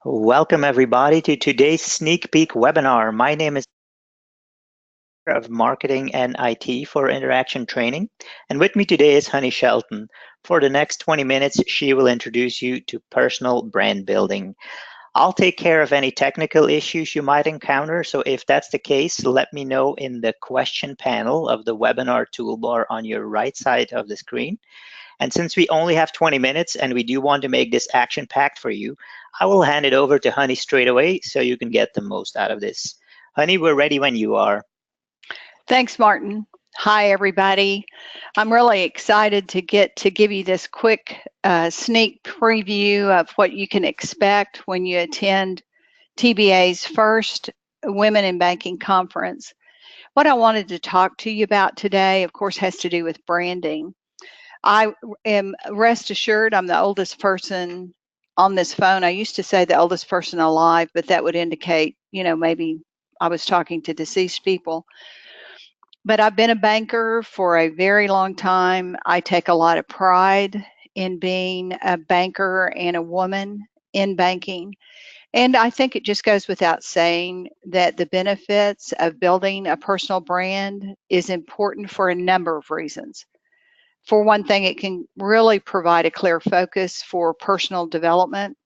Welcome everybody to today's sneak peek webinar. My name is of Marketing and IT for Interaction Training, and with me today is Honey Shelton. For the next 20 minutes, she will introduce you to personal brand building. I'll take care of any technical issues you might encounter, so if that's the case, let me know in the question panel of the webinar toolbar on your right side of the screen. And since we only have 20 minutes and we do want to make this action-packed for you, I will hand it over to Honey straight away so you can get the most out of this. Honey, we're ready when you are. Thanks, Martin. Hi, everybody. I'm really excited to get to give you this quick sneak preview of what you can expect when you attend TBA's first Women in Banking Conference. What I wanted to talk to you about today, of course, has to do with branding. I am, rest assured, I'm the oldest person on this phone. I used to say the oldest person alive, but that would indicate, maybe I was talking to deceased people. But I've been a banker for a very long time. I take a lot of pride in being a banker and a woman in banking. And I think it just goes without saying that the benefits of building a personal brand is important for a number of reasons. For one thing, it can really provide a clear focus for personal development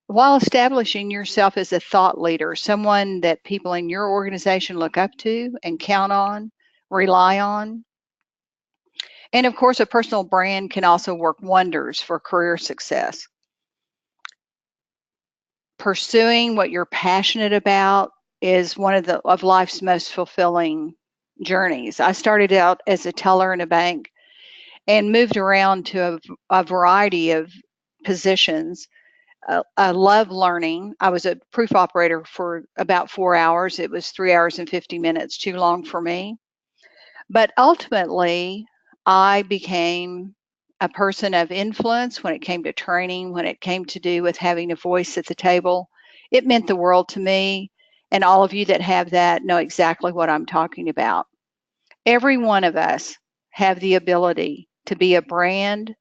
while establishing yourself as a thought leader, someone that people in your organization look up to and count on, rely on. And of course, a personal brand can also work wonders for career success. Pursuing what you're passionate about is one of life's most fulfilling journeys. I started out as a teller in a bank and moved around to a variety of positions. I love learning. I was a proof operator for about 4 hours. It was 3 hours and 50 minutes, too long for me. But ultimately, I became a person of influence when it came to training, when it came to do with having a voice at the table. It meant the world to me. And all of you that have that know exactly what I'm talking about. Every one of us have the ability to be a brand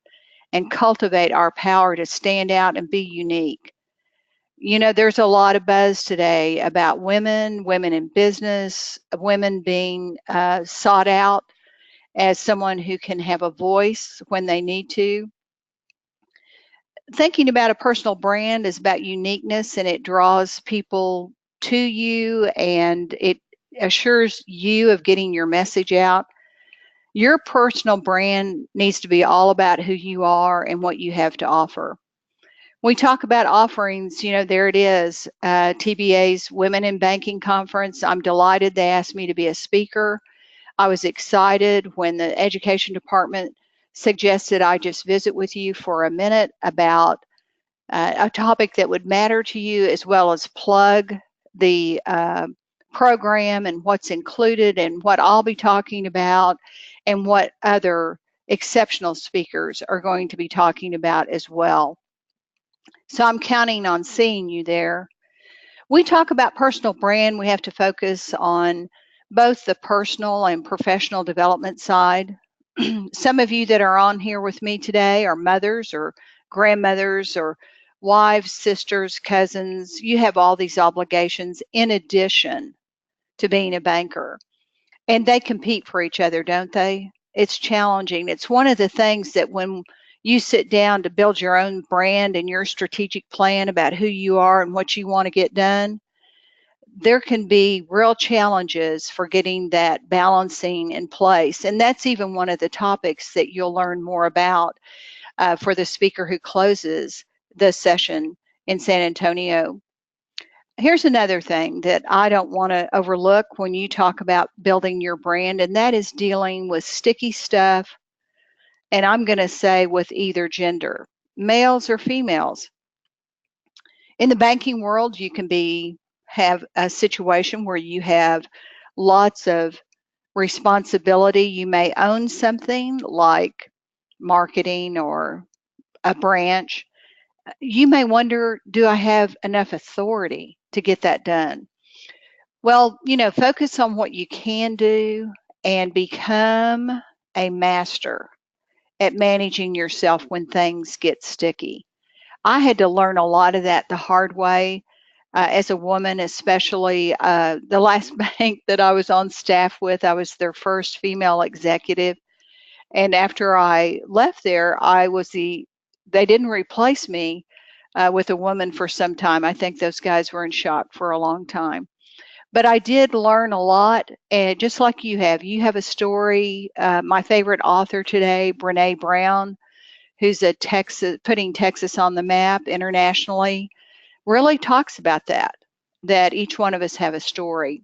and cultivate our power to stand out and be unique. There's a lot of buzz today about women in business, women being sought out as someone who can have a voice when they need to. Thinking about a personal brand is about uniqueness, and it draws people to you and it assures you of getting your message out. Your personal brand needs to be all about who you are and what you have to offer. We talk about offerings, there it is, TBA's Women in Banking Conference. I'm delighted they asked me to be a speaker. I was excited when the education department suggested I just visit with you for a minute about a topic that would matter to you, as well as plug the program and what's included and what I'll be talking about and what other exceptional speakers are going to be talking about as well. So I'm counting on seeing you there. We talk about personal brand. We have to focus on both the personal and professional development side. Some of you that are on here with me today are mothers or grandmothers or wives, sisters, cousins. You have all these obligations in addition to being a banker. And they compete for each other, don't they? It's challenging. It's one of the things that when you sit down to build your own brand and your strategic plan about who you are and what you want to get done, there can be real challenges for getting that balancing in place. And that's even one of the topics that you'll learn more about for the speaker who closes the session in San Antonio. Here's another thing that I don't want to overlook when you talk about building your brand, and that is dealing with sticky stuff. And I'm going to say with either gender, males or females. In the banking world, you can have a situation where you have lots of responsibility. You may own something like marketing or a branch. You may wonder, do I have enough authority to get that done? Well, focus on what you can do and become a master at managing yourself when things get sticky. I had to learn a lot of that the hard way as a woman, especially the last bank that I was on staff with. I was their first female executive. And after I left there, they didn't replace me with a woman for some time. I think those guys were in shock for a long time. But I did learn a lot, and just like you have a story. My favorite author today, Brene Brown, who's putting Texas on the map internationally, really talks about that each one of us have a story.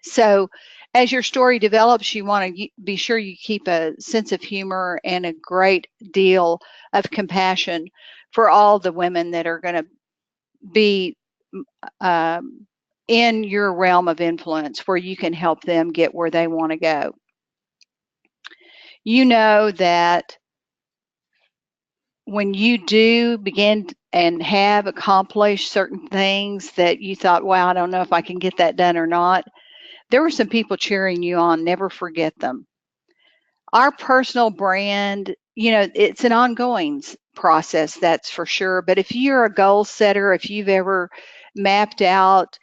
So as your story develops, you want to be sure you keep a sense of humor and a great deal of compassion for all the women that are going to be um, in your realm of influence where you can help them get where they want to go. You know that when you do begin and have accomplished certain things that you thought, wow, I don't know if I can get that done or not, there were some people cheering you on. Never forget them. Our personal brand, it's an ongoing process, that's for sure. But if you're a goal setter, if you've ever mapped out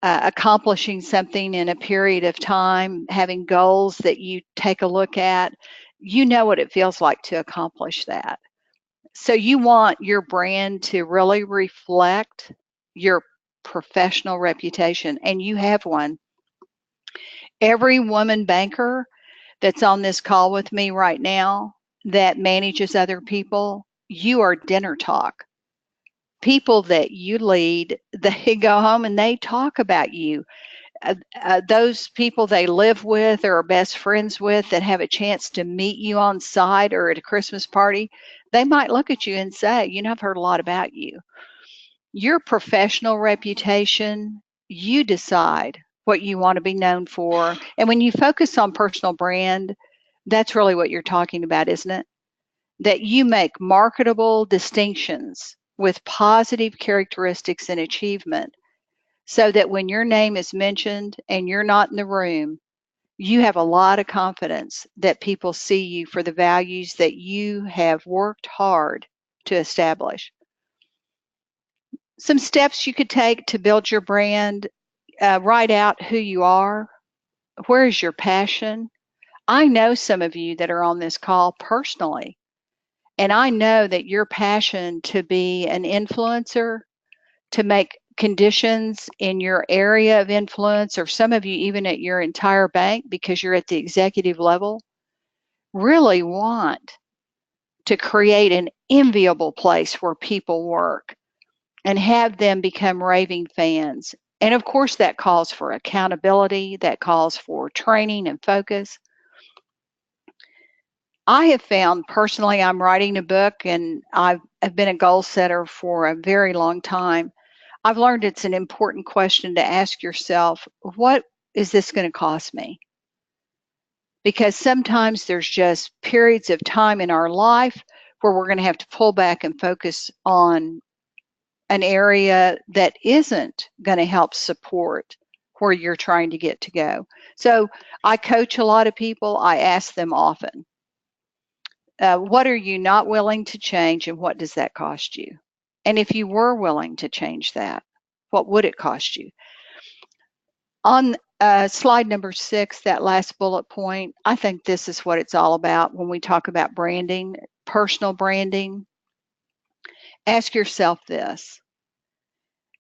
accomplishing something in a period of time, having goals that you take a look at, you know what it feels like to accomplish that. So you want your brand to really reflect your professional reputation, and you have one. Every woman banker that's on this call with me right now that manages other people, you are dinner talk. People that you lead, they go home and they talk about you. Those people they live with or are best friends with that have a chance to meet you on site or at a Christmas party, they might look at you and say, I've heard a lot about you. Your professional reputation, you decide what you want to be known for. And when you focus on personal brand, that's really what you're talking about, isn't it? That you make marketable distinctions with positive characteristics and achievement so that when your name is mentioned and you're not in the room, you have a lot of confidence that people see you for the values that you have worked hard to establish. Some steps you could take to build your brand: write out who you are. Where is your passion? I know some of you that are on this call personally, and I know that your passion to be an influencer, to make conditions in your area of influence, or some of you even at your entire bank because you're at the executive level, really want to create an enviable place where people work and have them become raving fans. And of course, that calls for accountability, that calls for training and focus. I have found personally, I'm writing a book and I've been a goal setter for a very long time. I've learned it's an important question to ask yourself, what is this going to cost me? Because sometimes there's just periods of time in our life where we're going to have to pull back and focus on an area that isn't going to help support where you're trying to get to go. So I coach a lot of people. I ask them often, what are you not willing to change and what does that cost you? And if you were willing to change that, what would it cost you? On slide number 6, that last bullet point, I think this is what it's all about when we talk about branding, personal branding. Ask yourself this: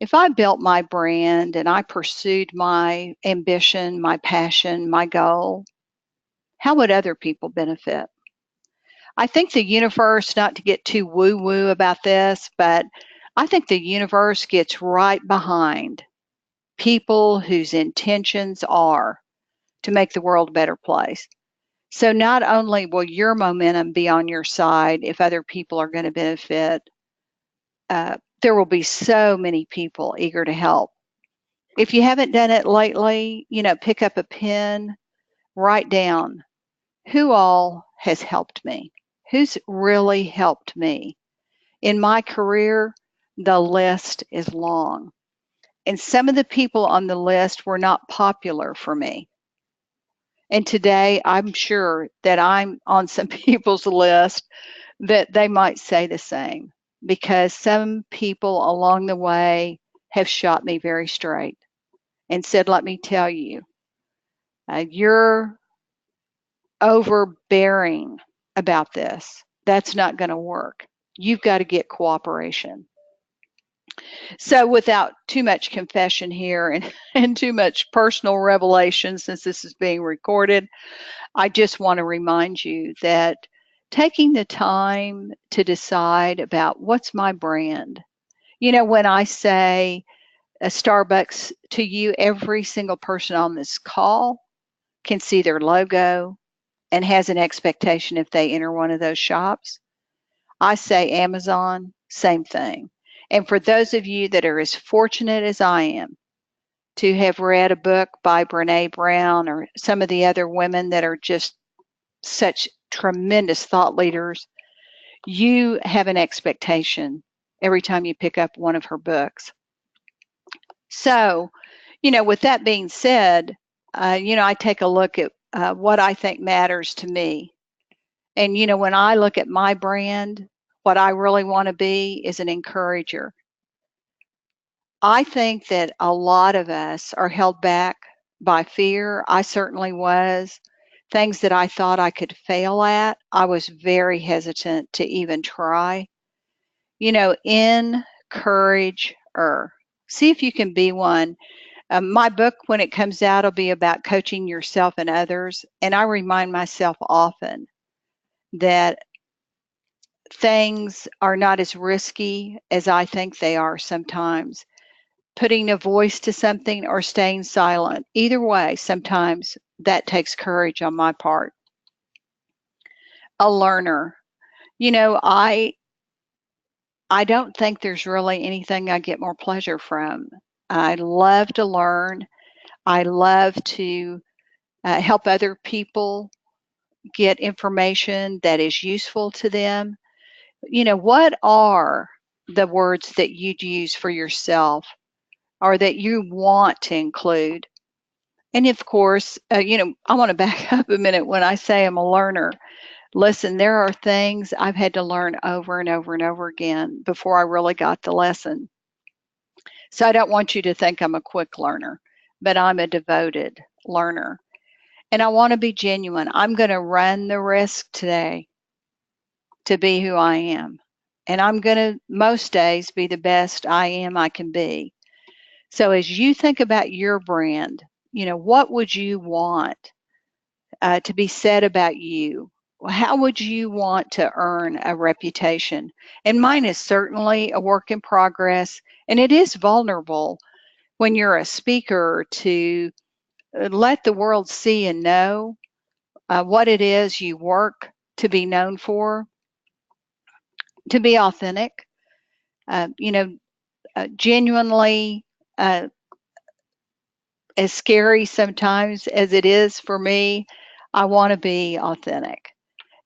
if I built my brand and I pursued my ambition, my passion, my goal, how would other people benefit? I think the universe, not to get too woo woo about this, but I think the universe gets right behind people whose intentions are to make the world a better place. So not only will your momentum be on your side if other people are going to benefit, there will be so many people eager to help. If you haven't done it lately, pick up a pen, write down who all has helped me, who's really helped me. In my career, the list is long. And some of the people on the list were not popular for me. And today, I'm sure that I'm on some people's list that they might say the same. because some people along the way have shot me very straight and said, let me tell you, you're overbearing about this. That's not going to work. You've got to get cooperation. So, without too much confession here and too much personal revelation, since this is being recorded, I just want to remind you that taking the time to decide about what's my brand. When I say a Starbucks to you, every single person on this call can see their logo and has an expectation if they enter one of those shops. I say Amazon, same thing. And for those of you that are as fortunate as I am to have read a book by Brene Brown or some of the other women that are just such tremendous thought leaders, you have an expectation every time you pick up one of her books. So, with that being said, I take a look at what I think matters to me. And, when I look at my brand, what I really want to be is an encourager. I think that a lot of us are held back by fear. I certainly was. Things that I thought I could fail at, I was very hesitant to even try. Encourage her. See if you can be one. My book, when it comes out, will be about coaching yourself and others. And I remind myself often that things are not as risky as I think they are sometimes. Putting a voice to something or staying silent, either way, sometimes that takes courage on my part. A learner. I don't think there's really anything I get more pleasure from. I love to learn. I love to help other people get information that is useful to them. What are the words that you'd use for yourself or that you want to include? And of course, I want to back up a minute when I say I'm a learner. Listen, there are things I've had to learn over and over and over again before I really got the lesson. So I don't want you to think I'm a quick learner, but I'm a devoted learner. And I want to be genuine. I'm going to run the risk today to be who I am. And I'm going to, most days, be the best I can be. So as you think about your brand, what would you want to be said about you? How would you want to earn a reputation? And mine is certainly a work in progress. And it is vulnerable when you're a speaker to let the world see and know what it is you work to be known for, to be authentic, genuinely, as scary sometimes as it is for me, I want to be authentic.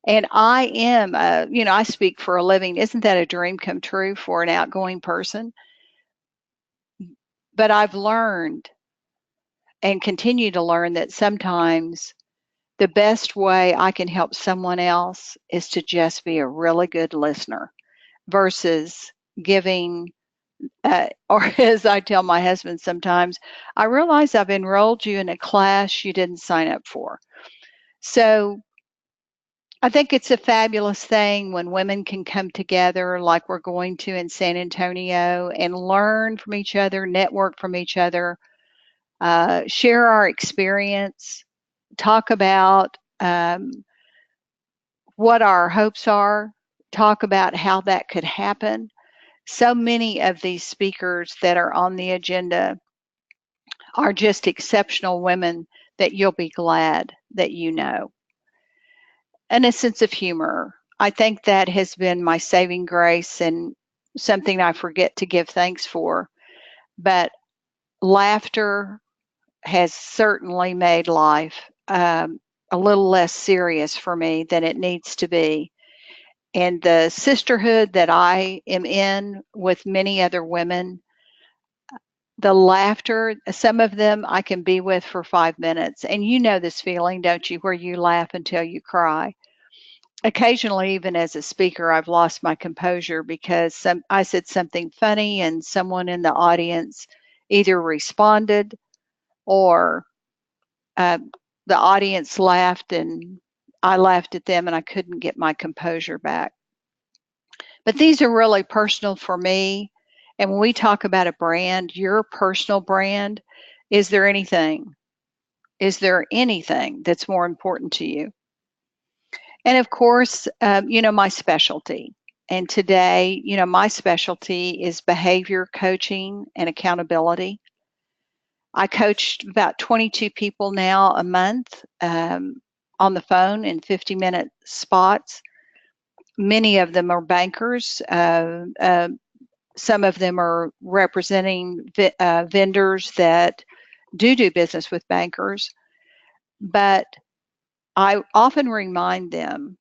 And I am, I speak for a living. Isn't that a dream come true for an outgoing person? But I've learned and continue to learn that sometimes the best way I can help someone else is to just be a really good listener versus giving, or as I tell my husband sometimes, I realize I've enrolled you in a class you didn't sign up for. So I think it's a fabulous thing when women can come together like we're going to in San Antonio and learn from each other, network from each other, share our experience, talk about what our hopes are, talk about how that could happen. So many of these speakers that are on the agenda are just exceptional women that you'll be glad that you know. And a sense of humor. I think that has been my saving grace and something I forget to give thanks for. But laughter has certainly made life a little less serious for me than it needs to be. And the sisterhood that I am in with many other women, the laughter, some of them I can be with for 5 minutes. And you know this feeling, don't you, where you laugh until you cry. occasionally, even as a speaker, I've lost my composure because I said something funny and someone in the audience either responded or uh, the audience laughed and I laughed at them and I couldn't get my composure back. But these are really personal for me. And when we talk about a brand, your personal brand, is there anything? Is there anything that's more important to you? And of course, my specialty. And today, my specialty is behavior coaching and accountability. I coached about 22 people now a month on the phone in 50-minute spots. Many of them are bankers. Some of them are representing vendors that do business with bankers. But I often remind them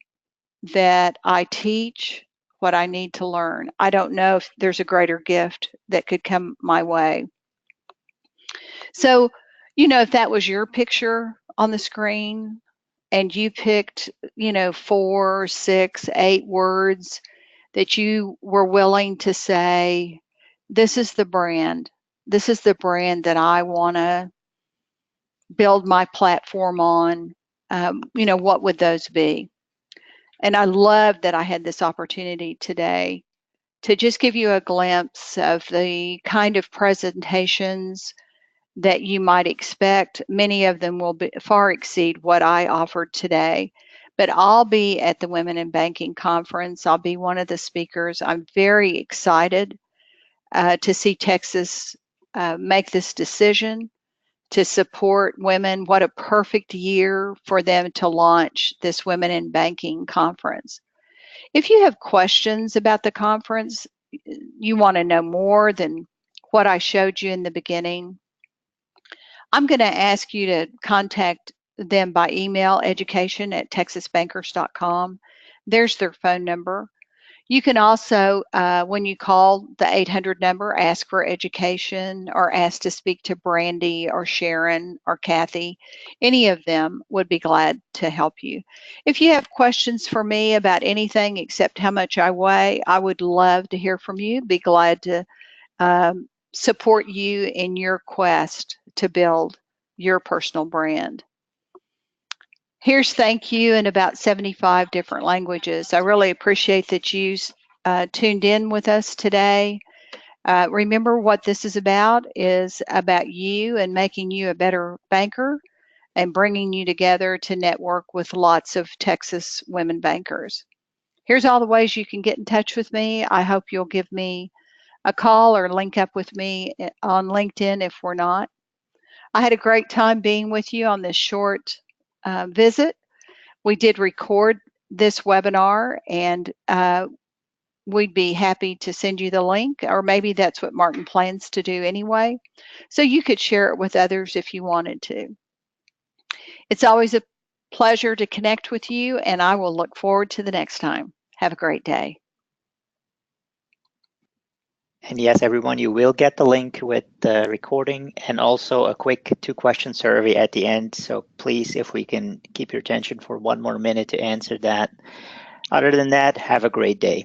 that I teach what I need to learn. I don't know if there's a greater gift that could come my way. So, if that was your picture on the screen and you picked, 4, 6, 8 words that you were willing to say, this is the brand. This is the brand that I want to build my platform on. What would those be? And I love that I had this opportunity today to just give you a glimpse of the kind of presentations that you might expect. Many of them will far exceed what I offered today. But I'll be at the Women in Banking Conference. I'll be one of the speakers. I'm very excited to see Texas make this decision to support women. What a perfect year for them to launch this Women in Banking Conference. If you have questions about the conference, you want to know more than what I showed you in the beginning, I'm going to ask you to contact them by email, education@texasbankers.com. There's their phone number. You can also, when you call the 800 number, ask for education or ask to speak to Brandy or Sharon or Kathy. Any of them would be glad to help you. If you have questions for me about anything except how much I weigh, I would love to hear from you. Be glad to support you in your quest to build your personal brand. Here's thank you in about 75 different languages. I really appreciate that you tuned in with us today. Remember what this is about you and making you a better banker and bringing you together to network with lots of Texas women bankers. Here's all the ways you can get in touch with me. I hope you'll give me a call or link up with me on LinkedIn if we're not. I had a great time being with you on this short visit. We did record this webinar and we'd be happy to send you the link, or maybe that's what Martin plans to do anyway. So you could share it with others if you wanted to. It's always a pleasure to connect with you, and I will look forward to the next time. Have a great day. And yes, everyone, you will get the link with the recording and also a quick 2-question survey at the end. So please, if we can keep your attention for 1 more minute to answer that. Other than that, have a great day.